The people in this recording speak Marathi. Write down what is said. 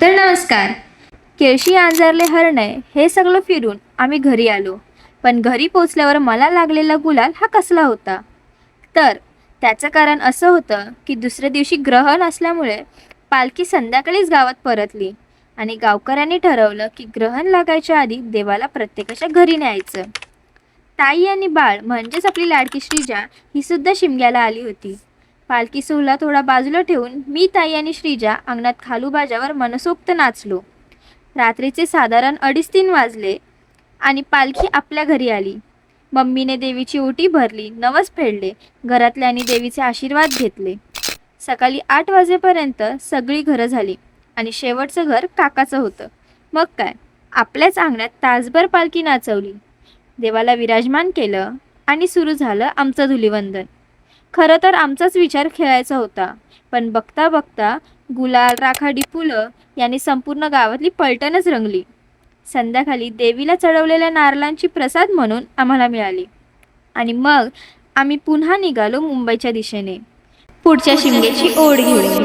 तर नमस्कार. केळशी आंजारले हरणे हे सगळं फिरून आम्ही घरी आलो. पण घरी पोचल्यावर मला लागलेला गुलाल हा कसला होता? तर त्याचं कारण असं होतं की दुसऱ्या दिवशी ग्रहण असल्यामुळे पालखी संध्याकाळीच गावात परतली आणि गावकऱ्यांनी ठरवलं की ग्रहण लागायच्या आधी देवाला प्रत्येकाच्या घरी न्यायचं. ताई आणि बाळ म्हणजेच आपली लाडकी श्रीजा ही सुद्धा शिमग्याला आली होती. पालखी सोहळा थोडा बाजूला ठेवून मी, ताई आणि श्रीजा अंगणात खालूबाजावर मनसोक्त नाचलो. रात्रीचे साधारण 2:30-3 वाजले आणि पालखी आपल्या घरी आली. मम्मीने देवीची ओटी भरली, नवस फेडले, घरातल्यांनी देवीचे आशीर्वाद घेतले. सकाळी 8 वाजेपर्यंत सगळी घरं झाली आणि शेवटचं घर काकाचं होतं. मग काय, आपल्याच अंगणात तासभर पालखी नाचवली, देवाला विराजमान केलं आणि सुरू झालं आमचं धुलीवंदन. खरं तर आमचाच विचार खेळायचा होता, पण बघता बघता गुलाल, राखाडी, फुलं यांनी संपूर्ण गावातली पलटणच रंगली. संध्याकाळी देवीला चढवलेल्या नारळांची प्रसाद म्हणून आम्हाला मिळाली आणि मग आम्ही पुन्हा निघालो मुंबईच्या दिशेने, पुढच्या शिमग्याची ओढ घेऊन.